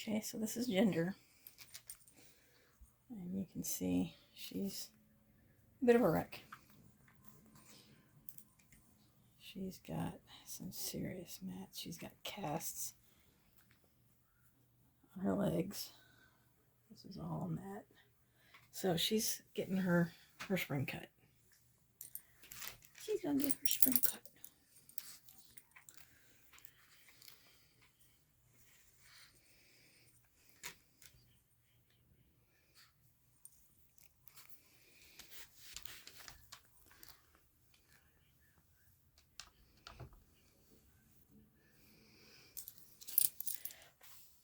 Okay, so this is Ginger. And you can see she's a bit of a wreck. She's got some serious mats. She's got casts on her legs. This is all a mat. So she's getting her spring cut. She's gonna get her spring cut.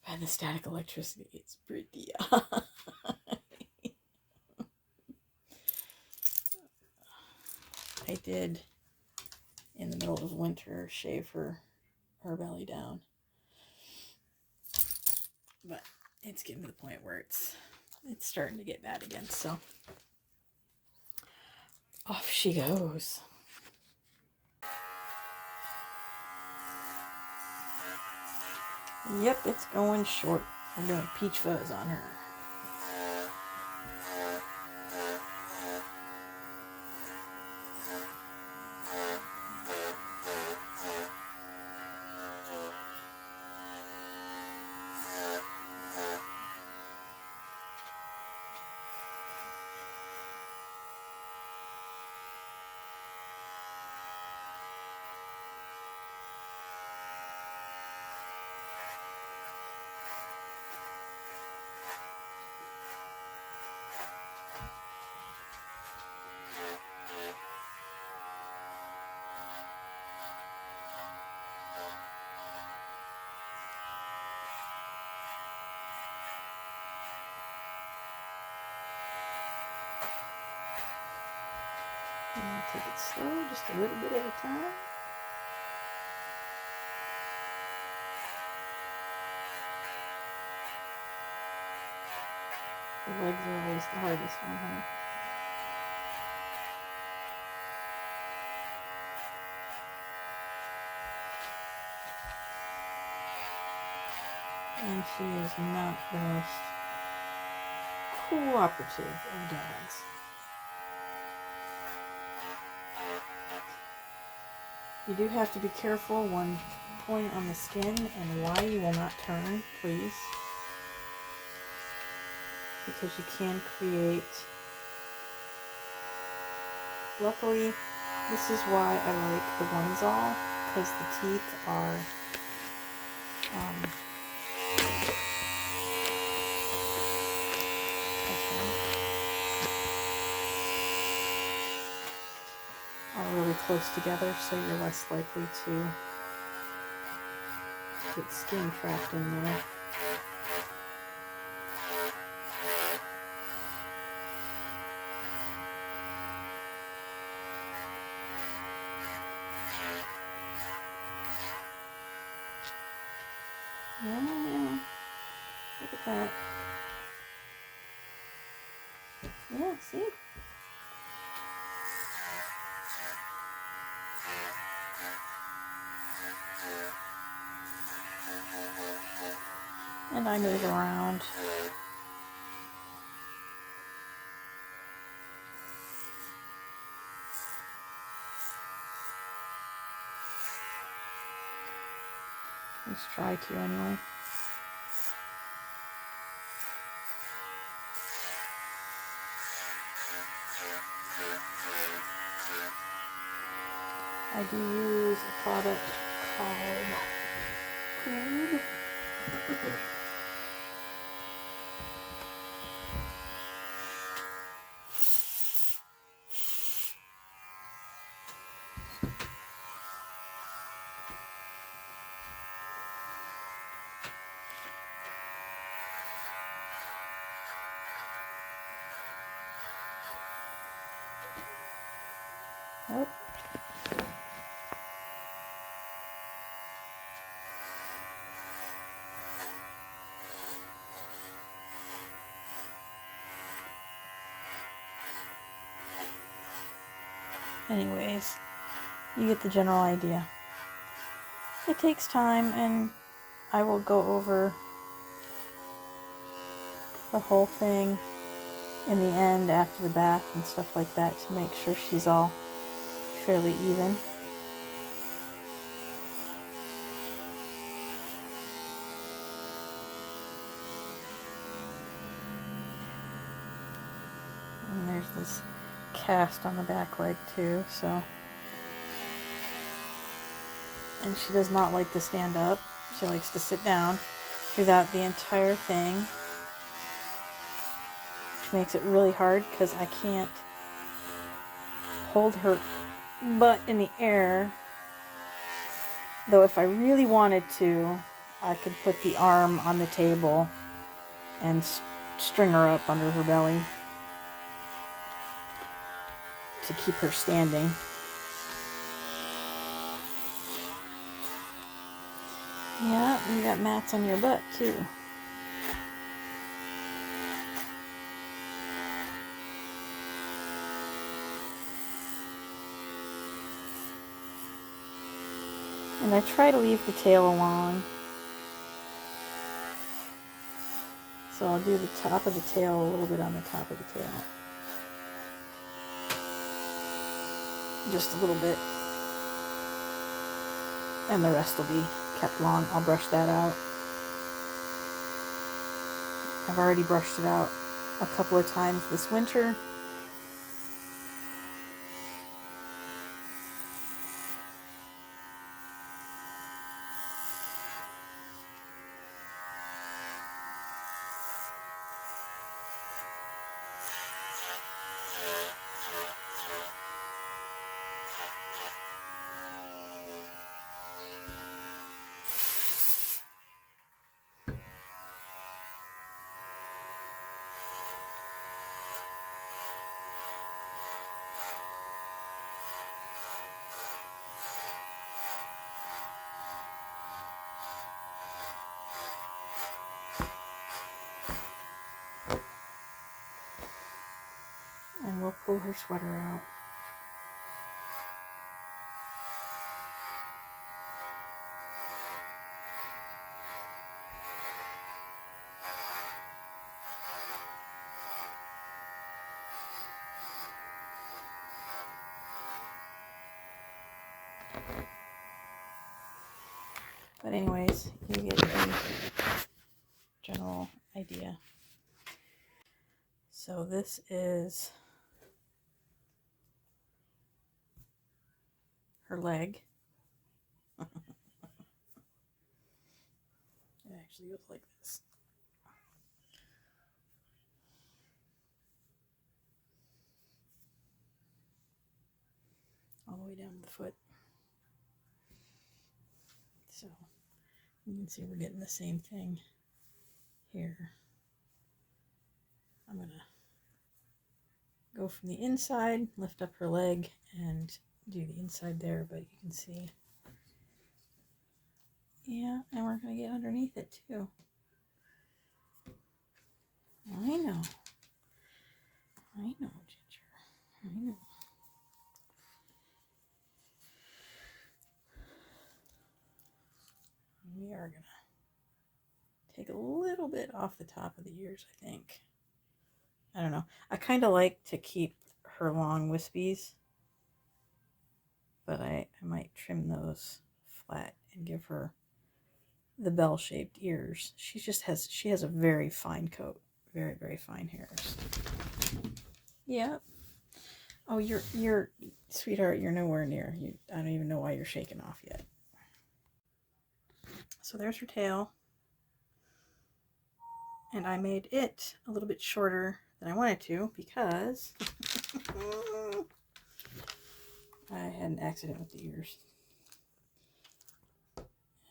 By the static electricity, it's pretty. I did, in the middle of winter, shave her belly down. But it's getting to the point where it's starting to get bad again, so off she goes. Yep, it's going short. I'm doing peach fuzz on her. I'm going to take it slow, just a little bit at a time. The legs are always the hardest on her. And she is not the most cooperative of dogs. You do have to be careful when pulling on the skin and why you will not turn, please. Because you can create... Luckily, this is why I like the One-Zal, because the teeth are really close together, so you're less likely to get skin trapped in there. Yeah, look at that. Yeah, see? And I move around. Let's try to anyway. I do use a product called Groom. Nope. Anyways, you get the general idea. It takes time, and I will go over the whole thing in the end after the bath and stuff like that to make sure she's all fairly even. And there's this cast on the back leg too, so. And she does not like to stand up. She likes to sit down throughout the entire thing, which makes it really hard because I can't hold her butt in the air. Though if I really wanted to, I could put the arm on the table and string her up under her belly to keep her standing. Yeah, you got mats on your butt too. And I try to leave the tail along. So I'll do the top of the tail, a little bit on the top of the tail. Just a little bit. And the rest will be kept long. I'll brush that out. I've already brushed it out a couple of times this winter. And we'll pull her sweater out. But anyways, you get a general idea. So this is her leg. It actually goes like this. All the way down to the foot. So you can see we're getting the same thing here. I'm going to go from the inside, lift up her leg, and do the inside there, but you can see. Yeah, and we're going to get underneath it too. I know. I know, Ginger. I know. We are going to take a little bit off the top of the ears, I think. I don't know. I kind of like to keep her long wispies, but I might trim those flat and give her the bell-shaped ears. She has a very fine coat. Very, very fine hairs. Yep. Oh, you're sweetheart, you're nowhere near. I don't even know why you're shaking off yet. So there's her tail. And I made it a little bit shorter than I wanted to because I had an accident with the ears.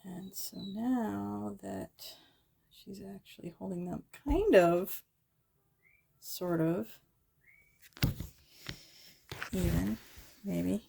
And so now that she's actually holding them kind of, sort of, even, maybe.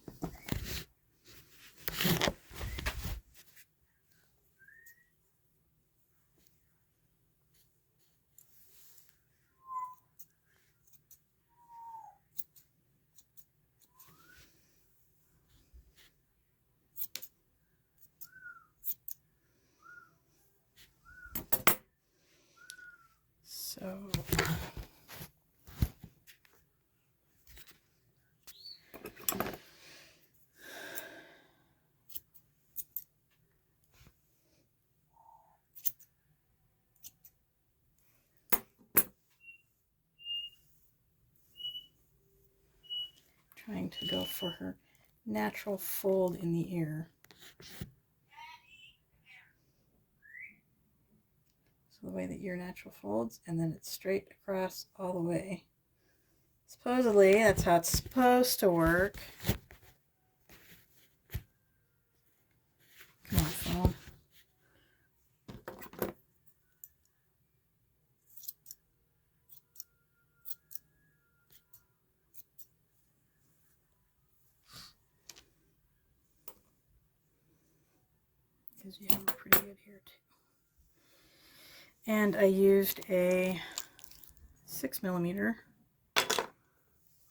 So trying to go for her natural fold in the ear. So the way the ear natural folds, and then it's straight across all the way. Supposedly, that's how it's supposed to work. Come on, phone. Because you have a pretty good ear too. And I used a 6mm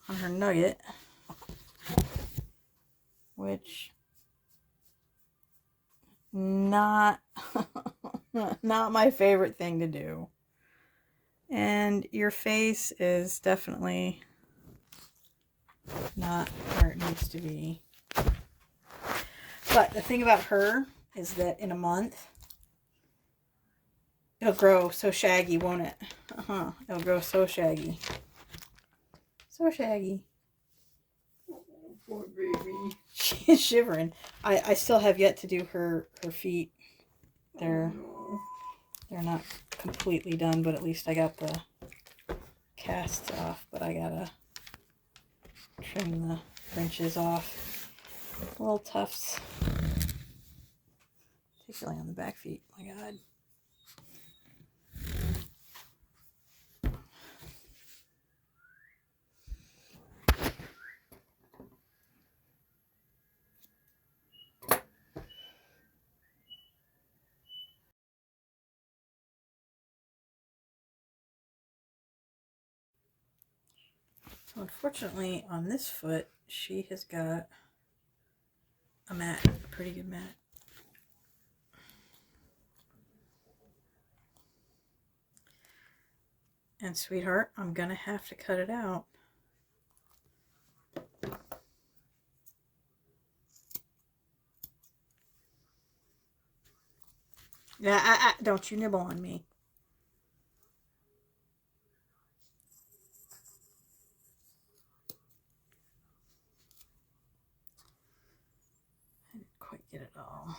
on her nugget, which not not my favorite thing to do. And your face is definitely not where it needs to be. But the thing about her is that in a month, it'll grow so shaggy, won't it? It'll grow so shaggy. So shaggy. Oh, poor baby. She's shivering. I still have yet to do her feet. They're not completely done, but at least I got the casts off. But I gotta trim the wrenches off. Little tufts. Particularly on the back feet. My God. So unfortunately, on this foot, she has got a mat, a pretty good mat. And sweetheart, I'm gonna have to cut it out. Yeah, don't you nibble on me. I didn't quite get it all.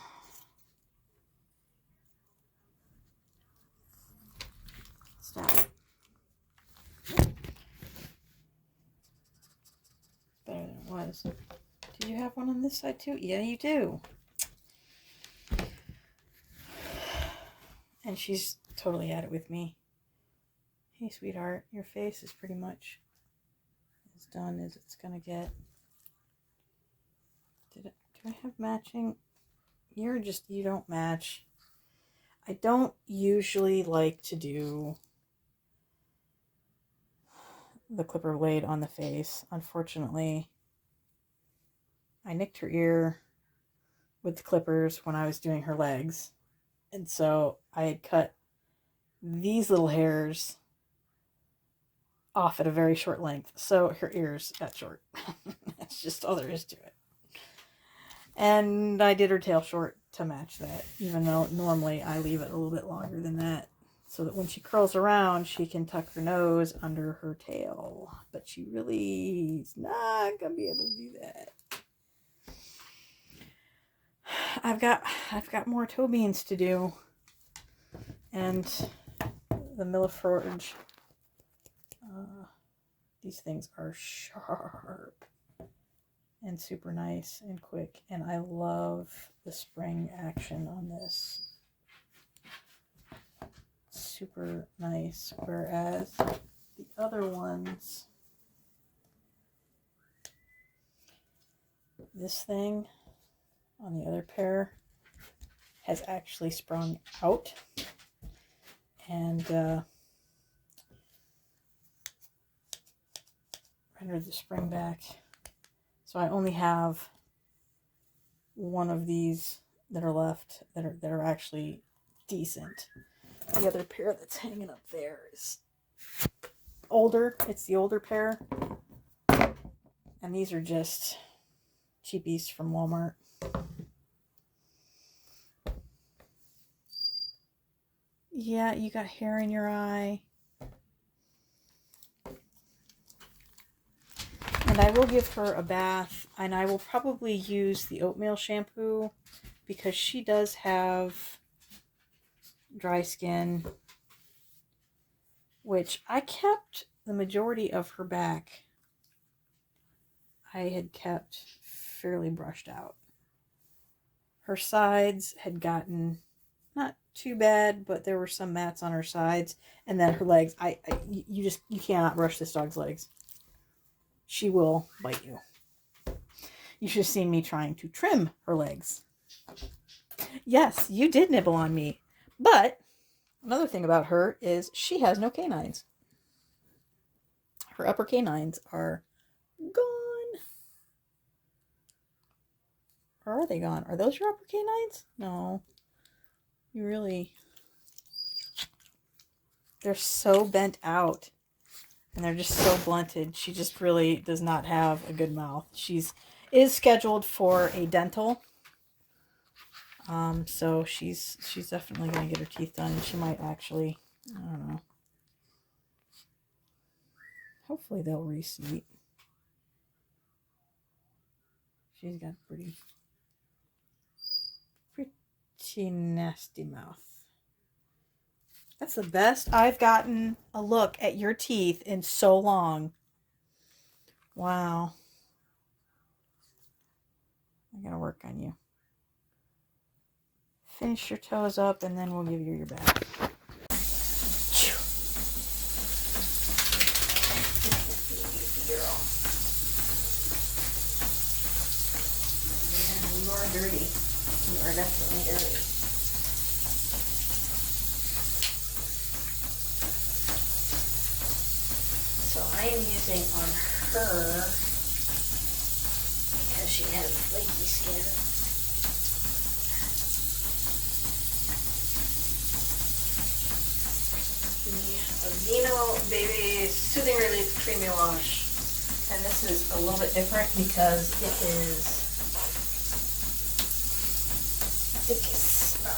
Stop it. Better than it was. Do you have one on this side too? Yeah, you do. And she's totally at it with me. Hey, sweetheart, your face is pretty much as done as it's gonna get. Do I have matching? You don't match. I don't usually like to do the clipper blade on the face. Unfortunately, I nicked her ear with the clippers when I was doing her legs. And so I had cut these little hairs off at a very short length. So her ears got short. That's just all there is to it. And I did her tail short to match that, even though normally I leave it a little bit longer than that, so that when she curls around, she can tuck her nose under her tail. But she really is not going to be able to do that. I've got more toe beans to do. And the Milliforge, these things are sharp and super nice and quick, and I love the spring action on this. Super nice, whereas the other ones, this thing on the other pair has actually sprung out and rendered the spring back. So I only have one of these that are left that are actually decent. The other pair that's hanging up there is older. It's the older pair. And these are just cheapies from Walmart. Yeah, you got hair in your eye. And I will give her a bath, and I will probably use the oatmeal shampoo because she does have dry skin, which I kept the majority of her back. I had kept fairly brushed out. Her sides had gotten not too bad, but there were some mats on her sides, and then her legs. You cannot brush this dog's legs. She will bite you. You should have seen me trying to trim her legs. Yes, you did nibble on me. But another thing about her is she has no canines. Her upper canines are gone. Or are they gone? Are those your upper canines? No. You really... They're so bent out. And they're just so blunted. She just really does not have a good mouth. Is scheduled for a dental. So she's definitely going to get her teeth done. And she might actually, I don't know. Hopefully they'll reseat. She's got pretty nasty mouth. That's the best I've gotten a look at your teeth in so long. Wow. I'm going to work on you. Finish your toes up and then we'll give you your bath. Girl. Yeah, you are dirty. You are definitely dirty. So I am using on her, because she has flaky skin, the Aveeno Baby Soothing Relief Creamy Wash. And this is a little bit different because it is not.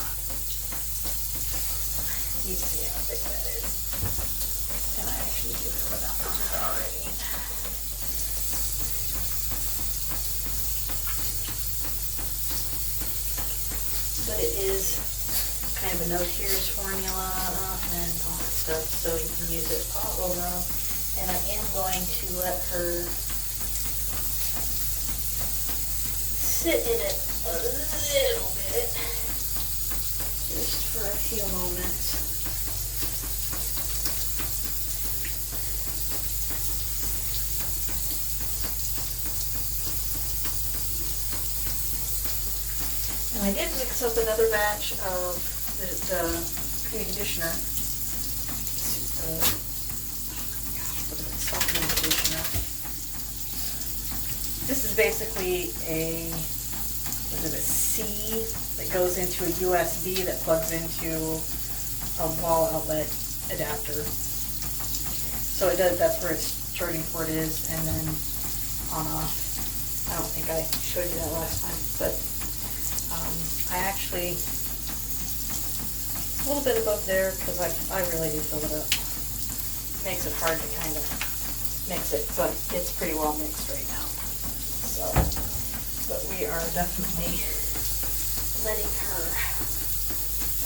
You can see how thick that is. And I actually do it without it already. But it is kind of a no tears formula and all that stuff, so you can use it all over them. And I am going to let her sit in it a little bit, just for a few moments. And I did mix up another batch of the cream conditioner. Softening conditioner. This is basically a C that goes into a USB that plugs into a wall outlet adapter. So it does. That's where its charging port is, and then on off. I don't think I showed you that last time, but I actually a little bit above there because I really do fill it up. Makes it hard to kind of mix it, but it's pretty well mixed right now. So, but we are definitely letting her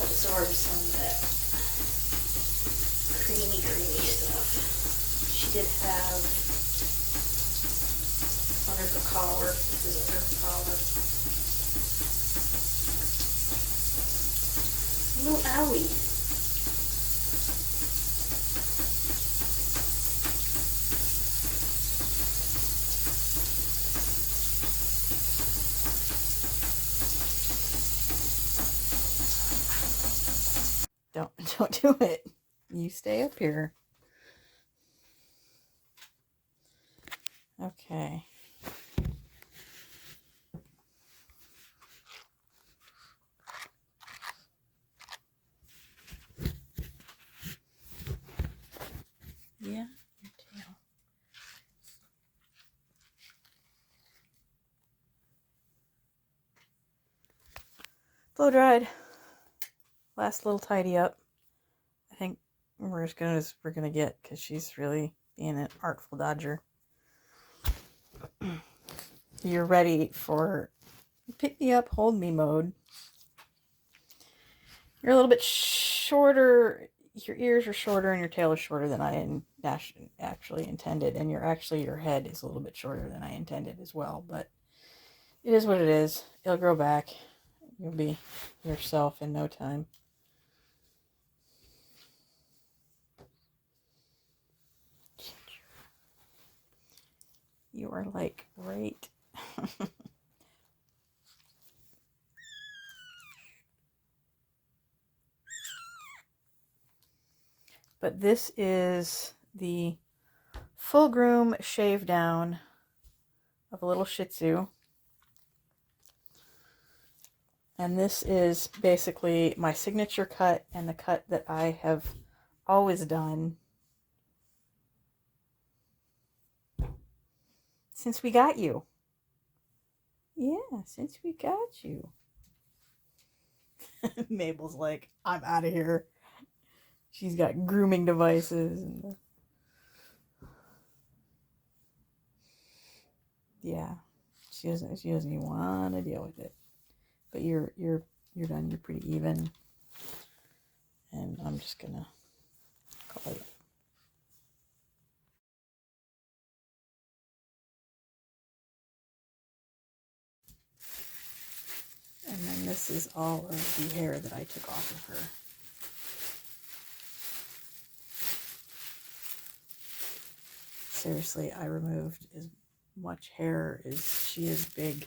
absorb some of that creamy stuff. She did have under her collar. This is under her collar. A little owie. Don't do it. You stay up here. Okay. Yeah, your tail. Blow dried. Last little tidy up. I think we're as good as we're gonna get because she's really being an artful dodger. you're ready for pick me up, hold me mode. You're a little bit shorter. Your ears are shorter and your tail is shorter than I actually intended. And your head is a little bit shorter than I intended as well. But it is what it is. It'll grow back. You'll be yourself in no time. You are like right. But this is the full groom shave down of a little Shih Tzu. And this is basically my signature cut and the cut that I have always done since we got you. Yeah, since we got you. Mabel's like, I'm out of here. She's got grooming devices and yeah, she doesn't even want to deal with it. But you're done. You're pretty even, and I'm just gonna call it. And then this is all of the hair that I took off of her. Seriously, I removed as much hair as she is big.